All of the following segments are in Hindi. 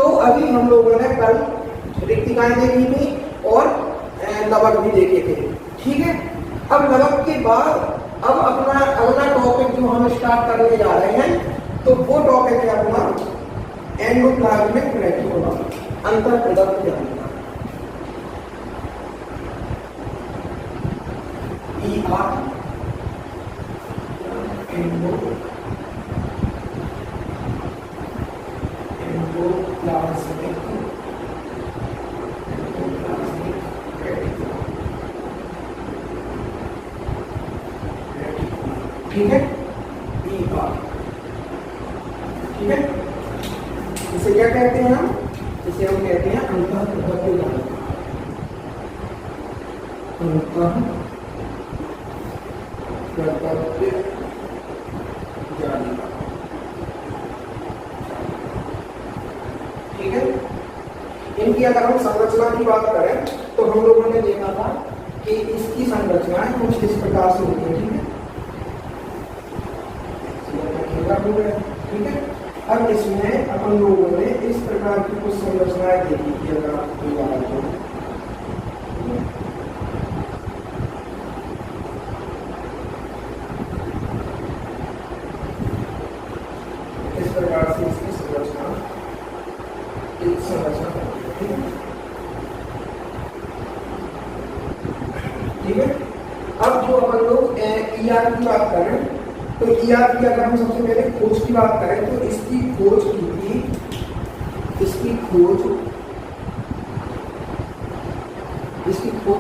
तो अभी हम लोगों ने कल रिक्तिकाएं देखी थी और लवक भी देखे थे, ठीक है। अब लवक के बाद अब अपना अगला टॉपिक जो हम स्टार्ट करने जा रहे हैं, तो वो टॉपिक है अपना एंडोप्लाज्मिक रेटिकुलम, अंतःप्रदत्त जालिका। ठीक है, ठीक है। इसे क्या कहते हैं हम? इसे हम कहते हैं अंतःप्रदत्त जालिका, अंतःप्रदत्त जालिका, ठीक है। इनकी अगर हम संरचना की बात करें तो हम लोगों ने देखा था कि इसकी संरचनाएं कुछ इस प्रकार से होती है, ठीक है, ठीक है। अब इसमें अपन लोगों ने इस प्रकार की कुछ संरचनाएं देखी थी, अगर आपको याद हो। इस प्रकार से इसकी संरचना ठीक है। अब जो अपन लोग ईआर की बात करें तो ईआर की अगर हम सबसे पहले खोज की बात करें तो इसकी खोज की थी, इसकी खोज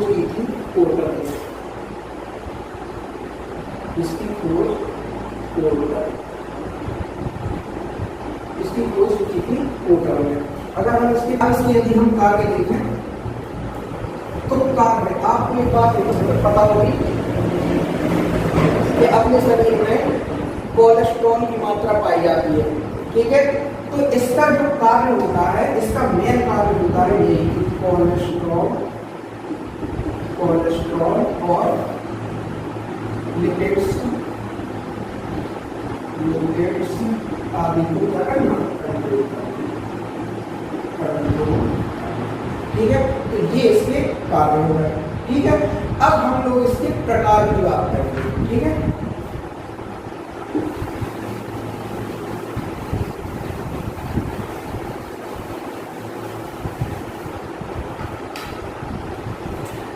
की थी पोर्टर ने, इसकी खोज की थी पोर्टर ने। अगर हम इसके पास यदि हम कार्य देखें तो कार्य आपको एक बात पता होगी कि अपने शरीर में कोलेस्ट्रॉल की मात्रा पाई जाती है, ठीक है। तो इसका जो कार्य होता है, इसका मेन कार्य होता है यही, कोलेस्ट्रॉल और लिपिड्स आदि को करना, ठीक है। तो ये इसके कार्य हो गए, ठीक है। अब हम लोग इसके प्रकार की बात करेंगे, ठीक है।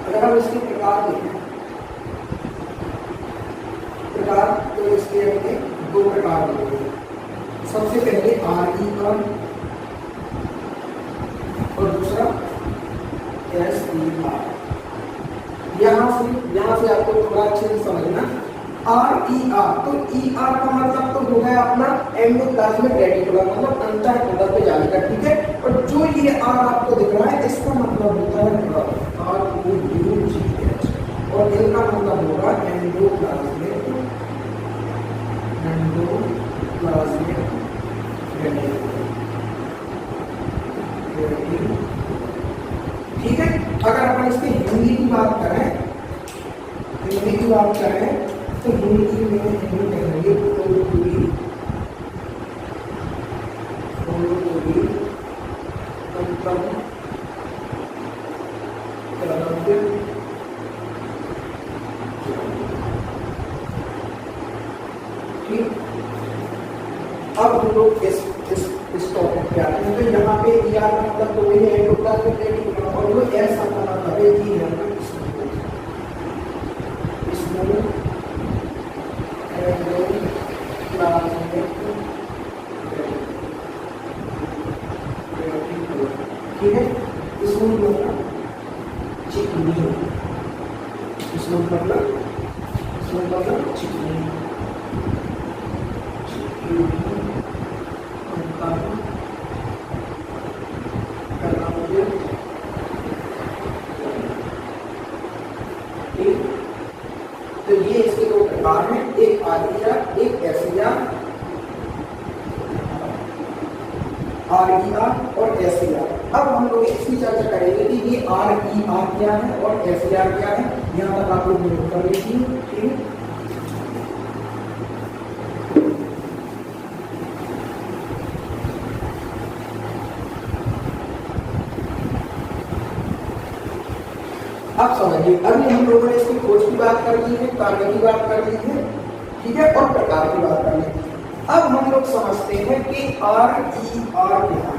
अगर हम इसके प्रकार देखें, प्रकार तो इसके अपने दो प्रकार होते हैं। सबसे पहले RER और दूसरा SER। यहाँ से आपको थोड़ा अच्छे से समझना। RER तो ER का मतलब तो हो गया अपना एंडोप्लाज्मिक रेटिकुलम, मतलब अंतःप्रदत्त जालिका, ठीक है। और जो ये R आपको दिख रहा है इसका मतलब होता है ROUGH, और इनका मतलब होगा एंडोप्लाज्मिक रेटिकुलम, ठीक है। अगर अपन इसकी हिंदी की बात करें, तो हिंदी में हम कहेंगे ठीक। अब हम लोग इस टॉपिक पे आते हैं। तो यहाँ पे ER का मतलब तो वही है एंडोप्लाज्मिक रेटिकुलम, और वो S का मतलब है कि ठीक है। इसमें चिकनी, इसमें मतलब चिकनी, तो ये इसके दो प्रकार हैं, एक RER, एक SER। RER और SER। अब हम लोग इसकी चर्चा करेंगे कि ये RER क्या है और SER क्या है। यहाँ तक आप लोग नोट कर लीजिए, ठीक है। अब समझिए, अभी हम लोगों ने इसकी खोज की बात कर ली है, कार्य की बात कर ली है, ठीक है, और प्रकार की बात कर ली है। अब हम लोग समझते हैं कि RER क्या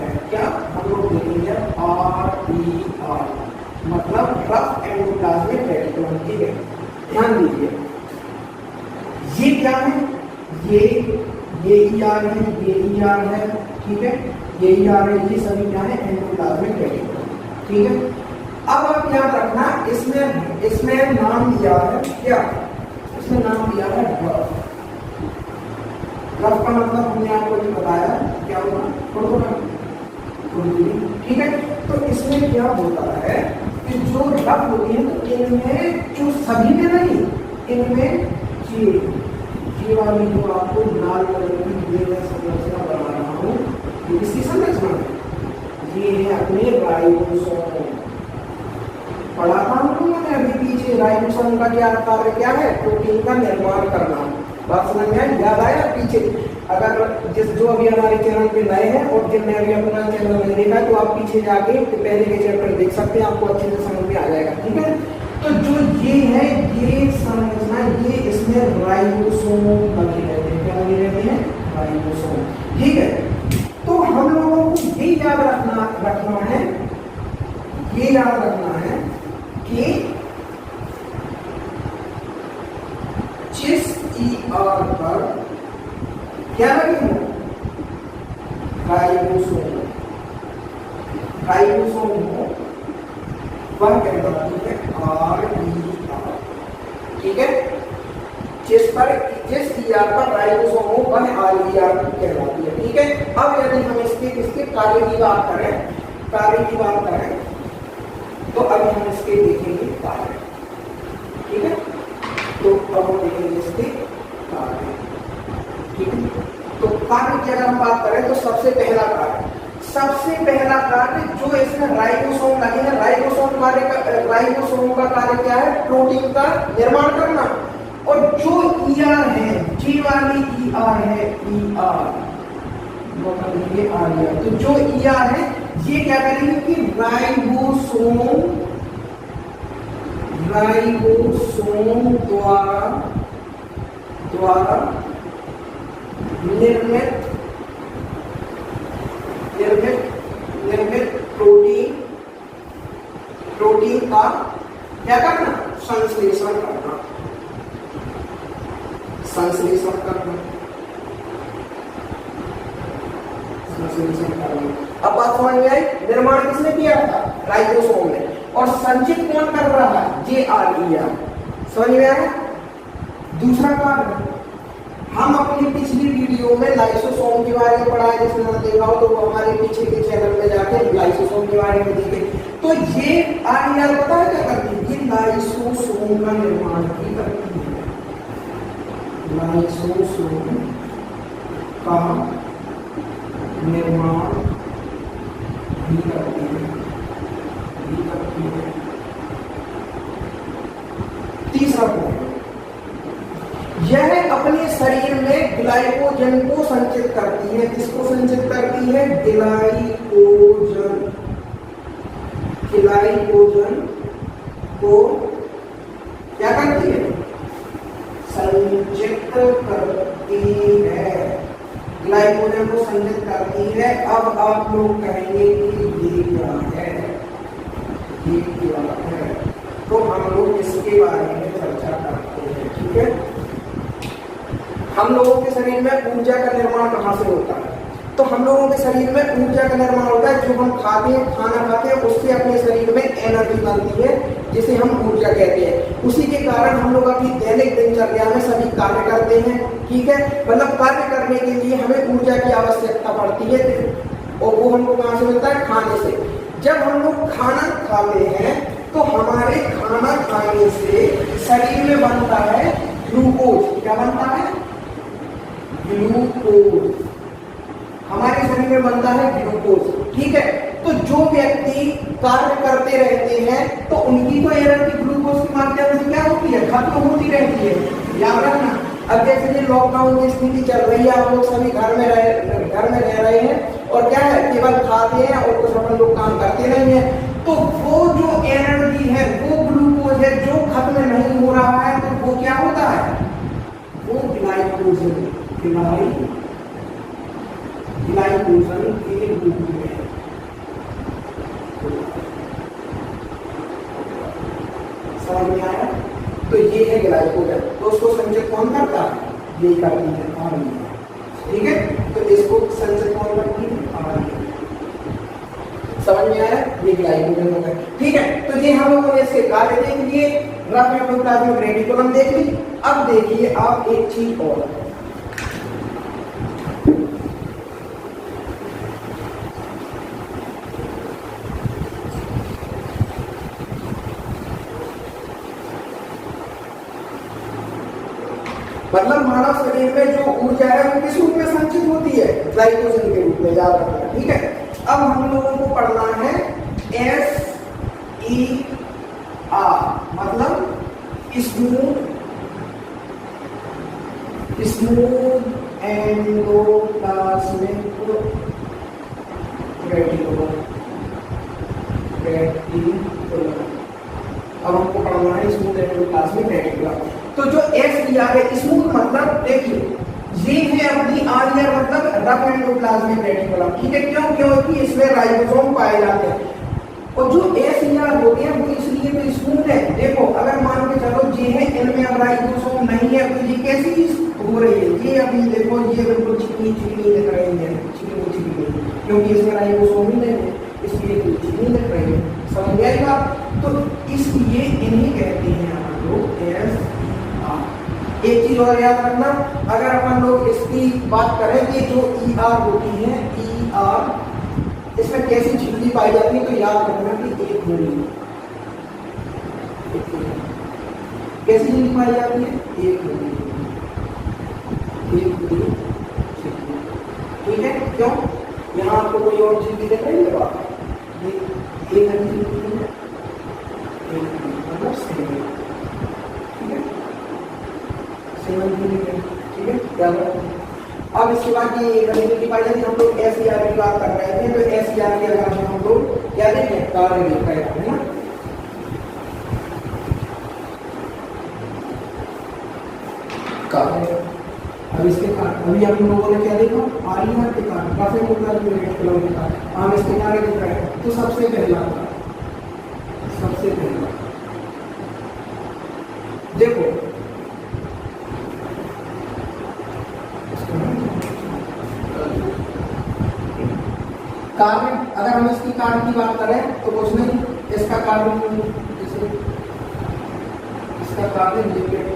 है। क्या हम लोग देखेंगे RER मतलब रफ एंडोप्लाज्मिक रेटिकुलम, ठीक है। ध्यान दीजिए, ये क्या है, ये ER है, ये ER है, ठीक है, ये ER है, ये सभी क्या है, एंडोप्लाज्मिक रेटिकुलम, ठीक है। अब आप याद रखना, इसमें नाम दिया है क्या, इसमें नाम दिया है रफ। रफ का मतलब हमने आपको भी बताया क्या होगा, ठीक है। तो इसमें क्या होता है कि जो रफ होती है, तो इनमें जो सभी में नहीं, इनमें ये वाली जो आपको लाल कलर की ये संरचना बना रहा हूँ, ये इसकी संरचना है, ये है अपने राइबोसोम। पढ़ा था हम लोगों ने अभी पीछे, राइबोसोम का क्या कार्य क्या है, प्रोटीन का निर्माण करना। बात समझ में आई, याद आया पीछे? अगर जो अभी हमारे चैनल पे नए हैं और जिनने अभी अपना चैनल नहीं देखा, तो आप पीछे जाके पहले के चैप्टर देख सकते हैं, आपको अच्छे से समझ में आ जाएगा, ठीक है। तो जो ये है, ये संरचना, ये इसमें राइबोसोम लगे रहते हैं, क्या लगे रहते हैं, राइबोसोम, ठीक है। तो हम लोगों को ये याद रखना है, ये याद रखना है कि जिस ER पर क्या लगे हो, राइबोसोम, राइबोसोम हो, वह कहलाती है RER, ठीक है। जिस ER पर राइबोसोम हो, वह RER कहलाती है, ठीक है। अब यदि हम इसके कार्य की बात करें, तो अभी हम इसके देखेंगे कार्य, ठीक है। तो अब हम देखेंगे इसके कार्य, ठीक है। तो कार्य की अगर हम बात करें, तो सबसे पहला कार्य जो इसमें राइबोसोम लगे हैं, राइबोसोम का कार्य क्या है, प्रोटीन का निर्माण करना। और जो ER है, जी वाली ER है, ER तो जो ER है, ये क्या करेंगे कि राइबोसोम द्वारा निर्मित प्रोटीन का क्या करना, संश्लेषण करना। अब बात समझ में आई, निर्माण किसने किया था, राइबोसोम ने, और संचित कौन कर रहा है, RER, समझ में आया। दूसरा कार्य, हम अपनी पिछली वीडियो में लाइसोसोम के बारे में पढ़ा है, जिसने ना देखा हो तो वो हमारे पीछे के चैनल में जाके लाइसोसोम के बारे में देखे। तो ये RER पता है क्या करती है, ये लाइसोसोम का निर्माण भी करती है, लाइसोसोम का निर्माण भी करती है। तीसरा पॉइंट, यह अपने शरीर में ग्लाइकोजन को संचित करती है। किसको संचित करती है, ग्लाइकोजन को क्या करती है, संचित करती है, ग्लाइकोजन को संचित करती है। अब आप लोग कहेंगे कि ये क्या है, ये क्या है, तो हम लोग इसके बारे में चर्चा करते हैं, ठीक है। हम लोगों के शरीर में ऊर्जा का निर्माण कहाँ से होता है, तो हम लोगों के शरीर में ऊर्जा का निर्माण होता है, जो हम खाते हैं, खाना खाते हैं, उससे अपने शरीर में एनर्जी बनती है, जिसे हम ऊर्जा कहते हैं। उसी के कारण हम लोग अपनी दैनिक दिनचर्या में सभी कार्य करते हैं, ठीक है। मतलब कार्य करने के लिए हमें ऊर्जा की आवश्यकता पड़ती है, और वो हमको कहाँ से मिलता है, खाने से। जब हम लोग खाना खाते हैं, तो हमारे खाना खाने से शरीर में बनता है ग्लूकोज। क्या बनता है, ग्लूकोज, हमारे शरीर में बनता है ग्लूकोज, ठीक है। तो जो व्यक्ति कार्य करते रहते हैं, तो उनकी तो एनर्जी ग्लूकोज के माध्यम से क्या होती है, खत्म होती रहती है, याद रखना। अब जैसे कि लॉकडाउन की स्थिति चल रही है, आप लोग सभी घर में रह रहे हैं, और क्या है, केवल खाते हैं और कुछ अपन लोग काम करते नहीं है, तो वो जो एनर्जी है, वो ग्लूकोज ग्लाइकोजन, ग्लाइकोजन के रूप में। समझ में आया? तो ये है ग्लाइकोजन। तो उसको संचय कौन करता है? ये करती है आरएनए। ठीक है, तो इसको संचय कौन करती है? आरएनए। समझ में आया? ये ग्लाइकोजन होगा। ठीक है, तो ये हम लोगों ने इसके कार्य देख लिए, रफ एंडोप्लाज्मिक रेटिकुलम देख ली। अब देखिए आप एक चीज और, मतलब मानव शरीर में जो ऊर्जा है वो किस रूप में संचित होती है? ग्लाइकोजन के रूप में, याद रखना। ठीक है, अब हम लोगों को पढ़ना है SER, मतलब स्मूथ एंडोप्लाज्मिक रेटिकुलम। अब हमको पढ़ना है स्मूथ एंडोप्लाज्मिक रेटिकुलम। तो जो SER है, स्मूथ मतलब देखिए ये है अपनी RER मतलब रफ एंडोप्लाज्मिक रेटिकुलम। ठीक है, क्यों? क्योंकि इसमें राइबोसोम पाए जाते हैं। और जो SER होते हैं वो इसलिए तो स्मूथ है। देखो अगर मान के चलो ये है, इनमें अब राइबोसोम नहीं है, तो ये कैसी हो रही है? ये अभी देखो ये बिल्कुल चिकनी चिकनी दिख रही है, चिकनी, क्योंकि इसमें राइबोसोम ही नहीं है, इसलिए चिकनी दिख रही है। समझ गए बात? तो इसलिए इन्हीं कहते हैं हम लोग SER। एक चीज और याद रखना, अगर अपन लोग इसकी बात करें कि जो ER होती है, ER इसमें कैसी झिल्ली पाई जाती है, तो याद रखना कि एक झिल्ली कैसी झिल्ली पाई जाती है? एक झिल्ली। ठीक है, क्यों? यहाँ आपको कोई और झिल्ली दिख रही है? ये मतलब सेवन। ठीक है, ठीक है, क्या? अब इसके बाद ये कम्युनिटी पाई जाती है। हम लोग SER की बात कर रहे थे, तो SER के अगर हम लोग क्या देखें? कार्य लिखा है ना। कार्य, अब इसके कारण अभी हम लोगों ने क्या देखा? RER के कारण, रफ एंडोप्लाज्मिक रेटिकुलम के कारण हम इसके कार्य देख रहे हैं। तो सबसे पहला देखो, कार्य, अगर हम इसकी कार्य की बात करें तो कुछ नहीं, इसका कार्य लिपिड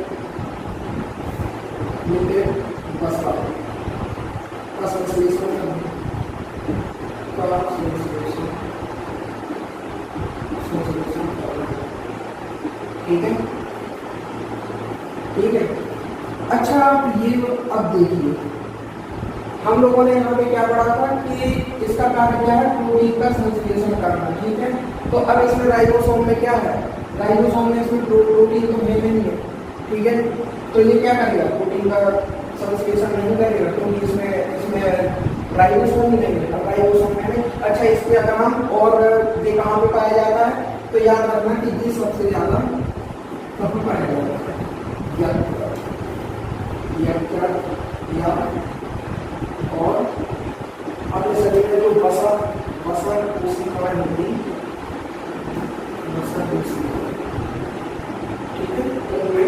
वसा ठीक है, ठीक है। अच्छा, आप ये अब देखिए, हम लोगों ने यहाँ पे क्या पढ़ा था कि इसका कार्य क्या है? प्रोटीन का संश्लेषण करना। ठीक है, तो अब इसमें राइबोसोम में क्या है? राइबोसोम में इसमें प्रोटीन तो है नहीं है। ठीक है, तो ये क्या करेगा? प्रोटीन का संश्लेषण नहीं करेगा, क्योंकि इसमें राइबोसोम नहीं है। अब राइबोसोम में नहीं। अच्छा, इसके अगर हम और ये कहाँ पे पाया जाता है, तो याद रखना कि ये सबसे ज्यादा कहाँ पाया जाता है? या और अपने शरीर में जो वसा कोशिकाएं होती, ठीक है, ठीक है।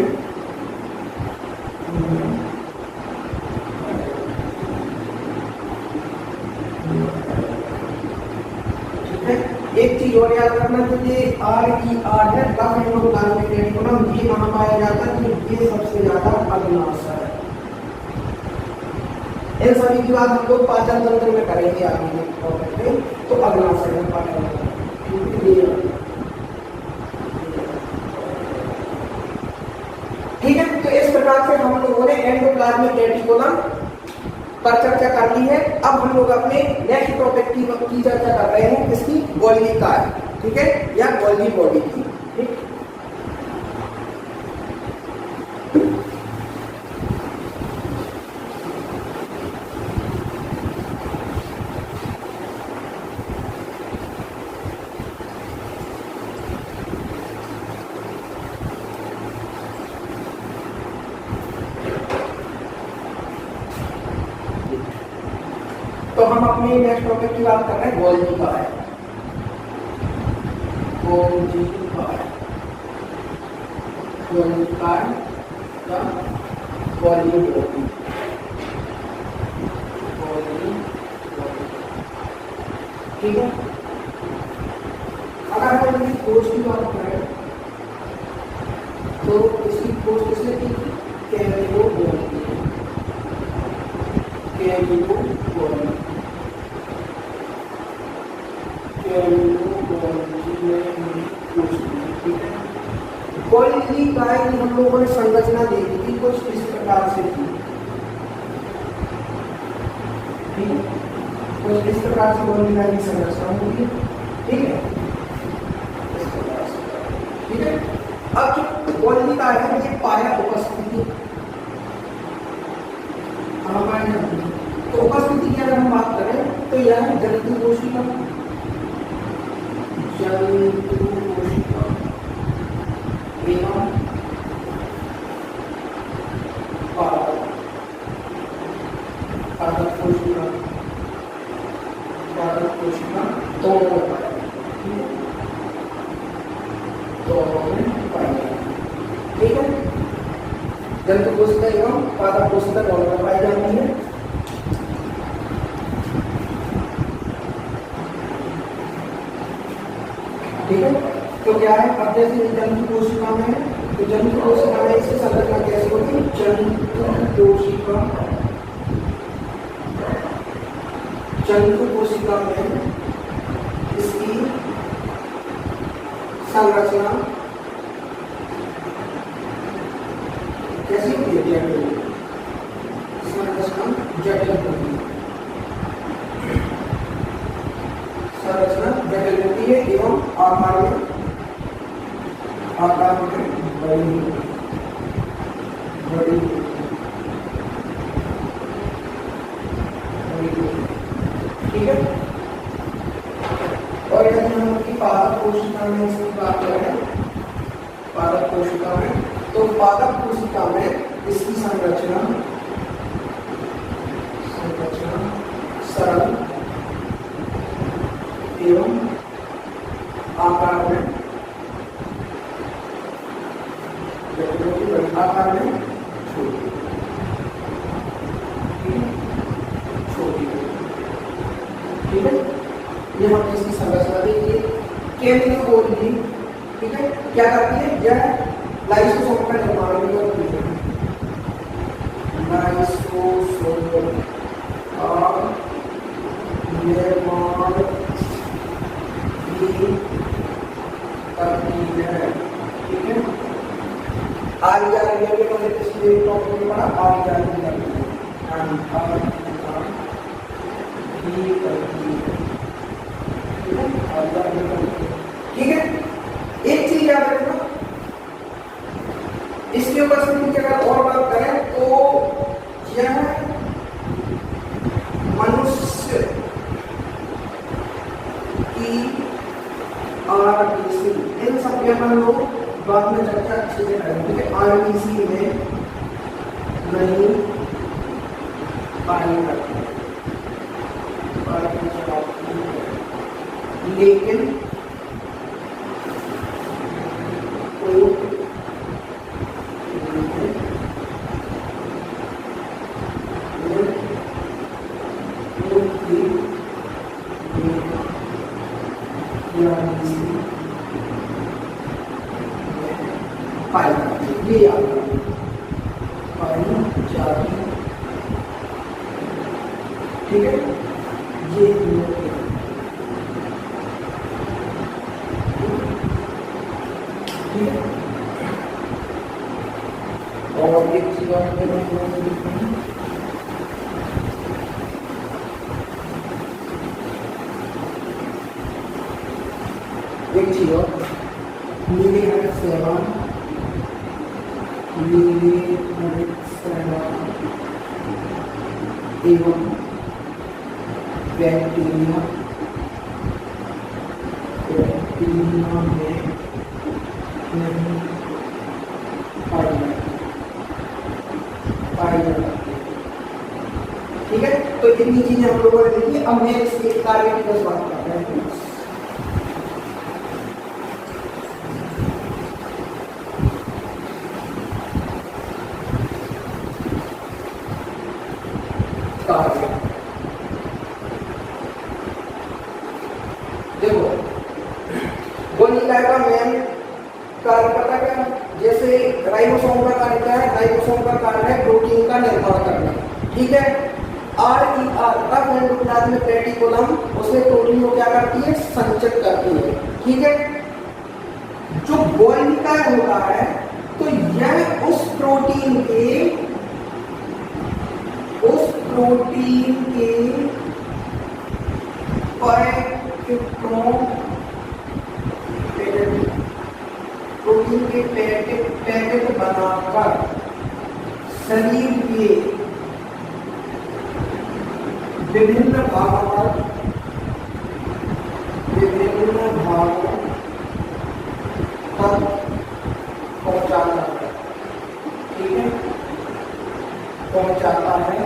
एक चीज और याद रखना कि ये RER है, रफ एंडोप्लाज्मिक रेटिकुलम। ये कहाँ पाया जाता है? तो ये सबसे ज्यादा अग्नाशय है। इन सभी की बात हम लोग पाचन तंत्र में करेंगे आगे, तो अग्नाशय में पाया जाता है। ठीक है, तो इस प्रकार से हम लोगों ने एंडोप्लाज्मिक रेटिकुलम पर चर्चा कर ली है। अब हम लोग अपने नेक्स्ट टॉपिक की चर्चा कर रहे हैं, इसकी गोल्गी कार्य। ठीक है, या गोल्गी बॉडी की। ठीक, हम ये नेक्स्ट टॉपिक की बात कर रहे हैं गोल्जी का है, गोल्जी का वॉल्यूम, ठीक है। अगर हम इसकी खोज की बात करें तो इसकी खोज किसने की? कैमिलो गोल्जी ने खोज की, ठीक है। गोल्जी काय की हम लोगों ने संरचना देखी थी, कुछ इस प्रकार से थी, ठीक है। तो इस प्रकार से गोल्जी काय की संरचना होगी, ठीक है, इस प्रकार से, ठीक है। अब जो गोल्जी काय है ये पाया उपस्थिति, तो उपस्थिति की अगर हम बात करें तो यह है जंतु कोशिका, एवं पादप कोशिका दोनों में पाया, ठीक है। जंतु कोशिका एवं पादप कोशिका दोनों में पाई जाती है, ठीक है। तो क्या है, अब जैसे जंतु कोशिका में है तो जंतु कोशिका में इसकी संरचना कैसे होती है? जंतु कोशिका में इसकी संरचना कैसी होती है? जटिल, संरचना जटिल होती है, संरचना जटिल होती है एवं आकार में बड़ी, ठीक है। और यदि हम उनकी पादप कोशिका में इसकी बात करें, पादप कोशिका में, तो पादप कोशिका में इसकी संरचना सरल एवं आकार में आकार में छोटी, ठीक है। ये हमने इसकी संरचना देखी। कैमिलो गोल्जी, ठीक है, क्या करती है? यह लाइसोसोम का निर्माण भी करती है, लाइसोसोम का निर्माण भी करती है, ठीक है। आर्यभट्ट को इसलिए टॉपिक में पढ़ा, आर्यभट्ट ठीक है। एक चीज याद रखना, इसके उपस्थिति की अगर और बात करें तो यह मनुष्य की आरबीसी, इन सब के अपन लोग बाद में चर्चा अच्छे से करेंगे। आरबीसी में नहीं पानी करती, लेकिन पाई जाती, ये याद रखना, पाई जाती, ठीक है। ये और एक चीज और एक चीज और नीले सेवन एवं बैक्टीरिया में नहीं पाई जाती, ठीक है। तो कितनी चीजें हम लोगों ने देखी। अब नेक्स्ट एक कार्य की बस बात करते हैं। देखो गोलिका का मेन कार्य पता क्या, जैसे राइबोसोम का कार्य क्या है, राइबोसोम का कार्य है प्रोटीन का निर्माण करना, ठीक है। रफ एंडोप्लाज्मिक रेटिकुलम उसे प्रोटीन को क्या करती है, संचित करती है, ठीक है। जो गोलिका होता है तो यह उस प्रोटीन के प्रोटीन के पैकेट बनाकर शरीर के विभिन्न भागों तक पहुंचाना है, ठीक है, पहुंचाता है।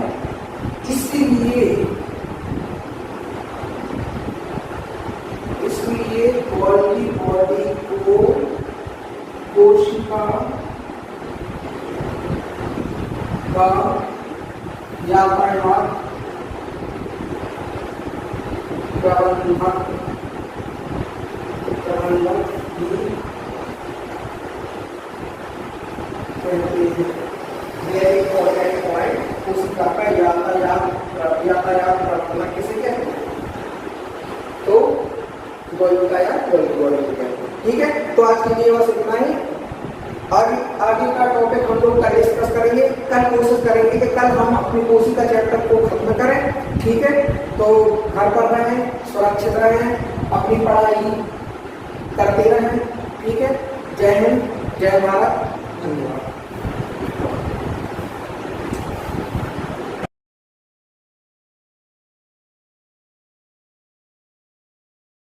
इसलिए बॉडी को कोशिका का यातायात प्रबंधक भी कहते हैं। वेरी इंपॉर्टेंट पॉइंट, कोशिका का यातायात प्रबंधक किसे कहते हैं, तो गोलिका या गोलिका, ठीक है। तो आज के लिए बस इतना ही। आगे का टॉपिक हम लोग कल डिस्कस करेंगे। कल कोशिश करेंगे कि कल हम अपनी कोशिका चैप्टर को खत्म करें, ठीक है। तो घर पर रहें, सुरक्षित रहें, अपनी पढ़ाई करते रहें, ठीक है। जय हिंद, जय भारत, धन्यवाद।